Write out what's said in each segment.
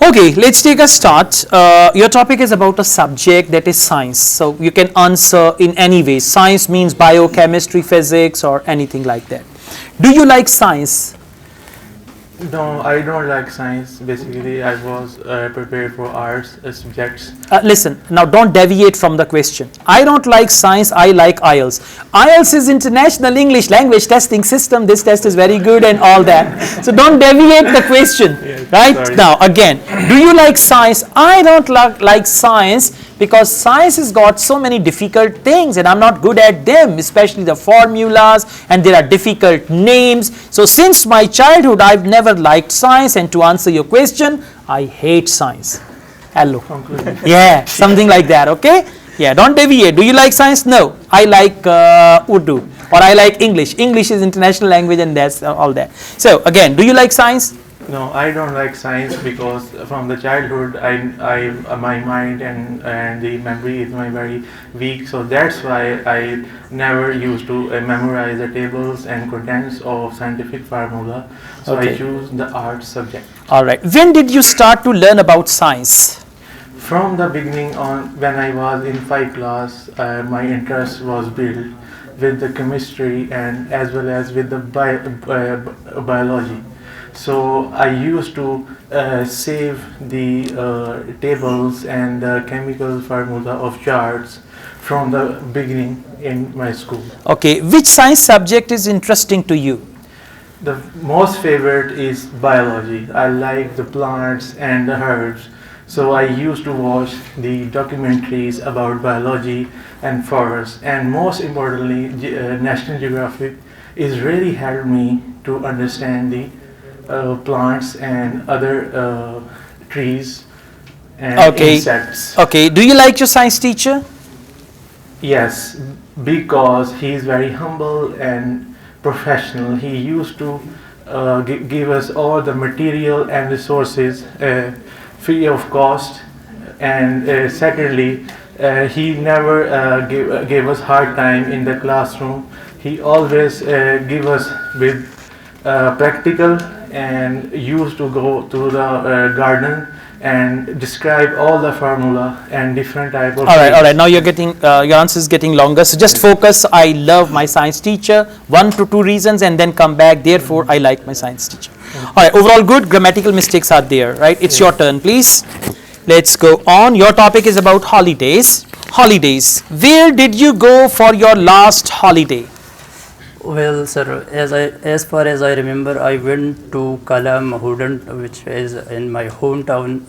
Okay, let's take a start. Your topic is about a subject that is science. So you can answer in any way. Science means biochemistry, physics, or anything like that. Do you like science? No, I don't like science. Basically, I was prepared for arts subjects. Listen, now don't deviate from the question. I don't like science, I like IELTS. IELTS is International English Language Testing System. This test is very good and all that. So don't deviate the question, right? Sorry. Now, again, do you like science? I don't like science because science has got so many difficult things and I'm not good at them, especially the formulas, and there are difficult names. So since my childhood, I've never liked science, and to answer your question, I hate science. Hello. Yeah, something like that, okay? Yeah, don't deviate. Do you like science? No. I like Urdu, or I like English. English is international language and that's all that. So again, do you like science? No, I don't like science because from the childhood, my mind and the memory is my very weak. So that's why I never used to memorize the tables and contents of scientific formula. So Okay. I choose the art subject. All right. When did you start to learn about science? From the beginning on, when I was in 5th class, my interest was built with the chemistry and as well as with the biology. So I used to save the tables and the chemical formula of charts from the beginning in my school. Okay. Which science subject is interesting to you? The most favorite is biology. I like the plants and the herbs. So I used to watch the documentaries about biology and forests. And most importantly, National Geographic is really helped me to understand the plants and other trees and Okay. insects. Okay. Do you like your science teacher? Yes, because he is very humble and professional. He used to give us all the material and resources free of cost. And secondly, he never gave us hard time in the classroom. He always give us with practical and used to go to the garden and describe all the formula and different type of All right. trees. Now you're getting your answer is getting longer. So just focus. I love my science teacher. 1 to 2 reasons, and then come back. Therefore, I like my science teacher. All right. Overall, good. Grammatical mistakes are there, right? It's your turn, please. Let's go on. Your topic is about holidays. Holidays. Where did you go for your last holiday? Well, sir, as far as I remember, I went to Kalam, Houdan, which is in my hometown.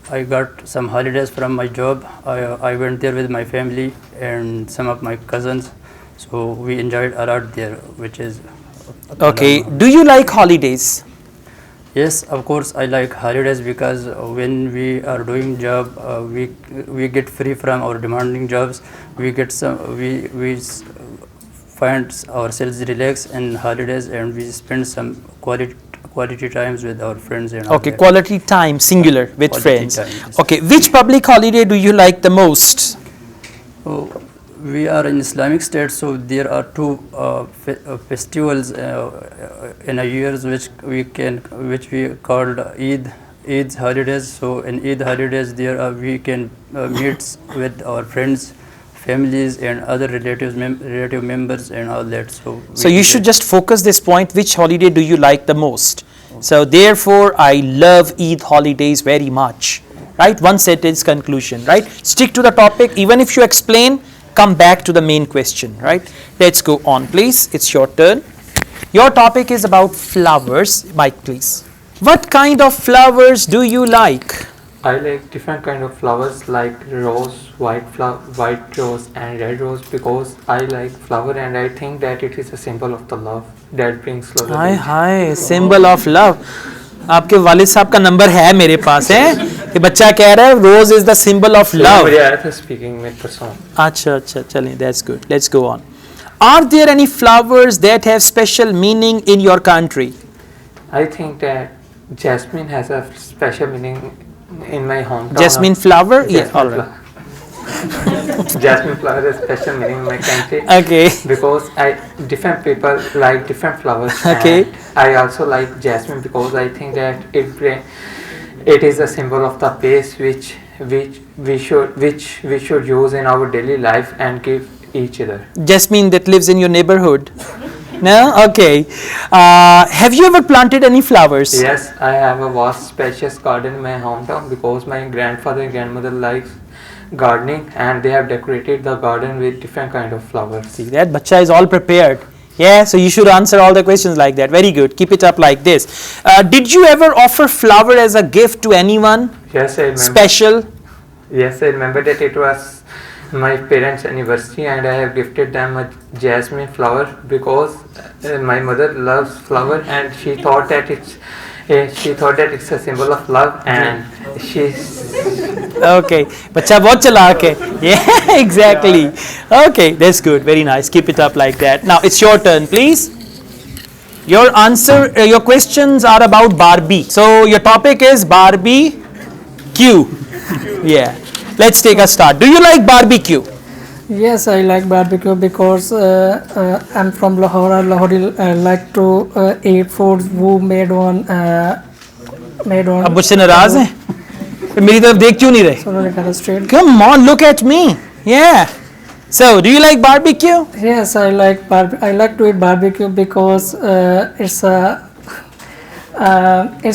I got some holidays from my job. I went there with my family and some of my cousins. So we enjoyed a lot there, which is Okay. Kalam. Do you like holidays? Yes, of course, I like holidays because when we are doing job, we get free from our demanding jobs. We get some we find ourselves relax in holidays, and we spend some quality times with our friends and all Okay. that. Quality time, singular, with Quality friends. time, yes. Okay. Which public holiday do you like the most? So we are in Islamic State, so there are two festivals in a year which we called Eid's holidays. So in Eid holidays, we can meet with our friends, families, and other relative members and all that. So you should just focus this point. Which holiday do you like the most? So therefore, I love Eid holidays very much. Right? One sentence conclusion. Right? Stick to the topic. Even if you explain, come back to the main question. Right? Let's go on, please. It's your turn. Your topic is about flowers. Mike, please. What kind of flowers do you like? I like different kind of flowers like rose, white rose and red rose because I like flower and I think that it is a symbol of the love that brings love. Hi symbol of love. आपके वालिद साहब का number है मेरे पास है कि बच्चा कह रहा है rose is the symbol of love. मुझे आया था स्पीकिंग में परसों. अच्छा चलें, that's good. Let's go on. Are there any flowers that have special meaning in your country? I think that jasmine has a special meaning in my hometown. Jasmine flower? Yeah, Jasmine all right. Jasmine flower has special meaning in my country. Okay. Because different people like different flowers. Okay. And I also like jasmine because I think that It is a symbol of the peace which we should use in our daily life and give each other. Jasmine that lives in your neighborhood. No? Okay. Have you ever planted any flowers? Yes, I have a vast spacious garden in my hometown because my grandfather and grandmother likes gardening and they have decorated the garden with different kind of flowers. See that bacha is all prepared. Yeah, so you should answer all the questions like that. Very good. Keep it up like this. Did you ever offer flower as a gift to anyone Yes, I remember. special? Yes, I remember that it was my parents' anniversary and I have gifted them a jasmine flower because my mother loves flower and she thought that it's a symbol of love and she's Okay, bacha bahut chalak hai. Yeah, exactly. Okay, that's good. Very nice. Keep it up like that. Now it's your turn, please. Your answer, your questions are about Barbie. So your topic is Barbie Q. Yeah. Let's take a start. Do you like barbecue? Yes, I like barbecue because I'm from Lahore. Lahore like to eat foods who made on अब मुझसे नाराज हैं? मेरी तरफ देख क्यों नहीं रहे? Sorry, kind of straight. Come on, look at me. Yeah. So, do you like barbecue? Yes, I like I like to eat barbecue because it's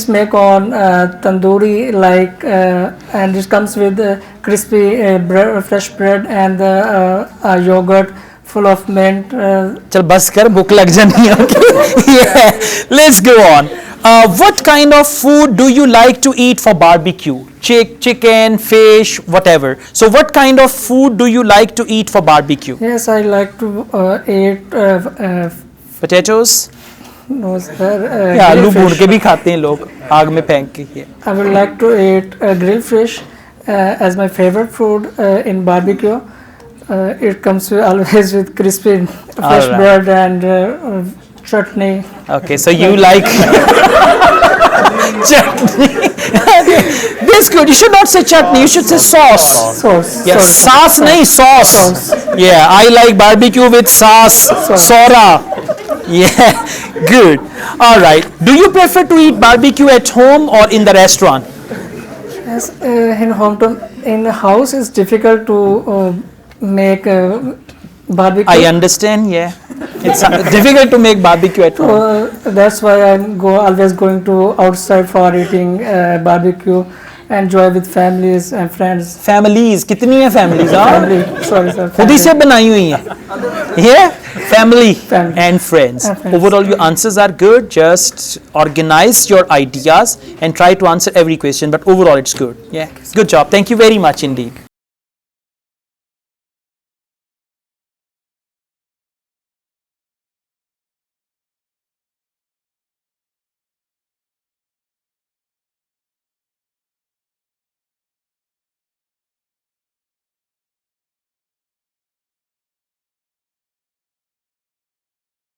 made on tandoori like and it comes with crispy bread, fresh bread and yogurt full of mint. चल बस कर भूख लग जानी है. Okay. Yeah. Let's go on. What kind of food do you like to eat for barbecue? Chicken, fish, whatever. So, what kind of food do you like to eat for barbecue? Yes, I like to eat Potatoes? no sir. या आलू grilled भून fish. के भी खाते हैं लोग आग में फेंक के. I would like to eat grilled fish as my favorite food in barbecue. It comes always with crispy fresh Alright. bread and chutney. Okay, so you like chutney. That's good. You should not say chutney. You should say sauce. Sauce. Yeah, sauce. sauce, nahi, sauce. Sauce. Yeah, I like barbecue with sauce. Sora. Yeah, good. All right. Do you prefer to eat barbecue at home or in the restaurant? Yes, in hometown, in the house, it's difficult to make barbecue. I understand. Yeah, it's difficult to make barbecue at home. That's why I'm always going to outside for eating barbecue, enjoy with families and friends. Families, कितनी है families? Family, sorry sir. खुद ही से बनाई हुई हैं. Yeah, family Family. and friends. And friends. Overall, your answers are good. Just organize your ideas and try to answer every question. But overall, it's good. Yeah, good job. Thank you very much indeed.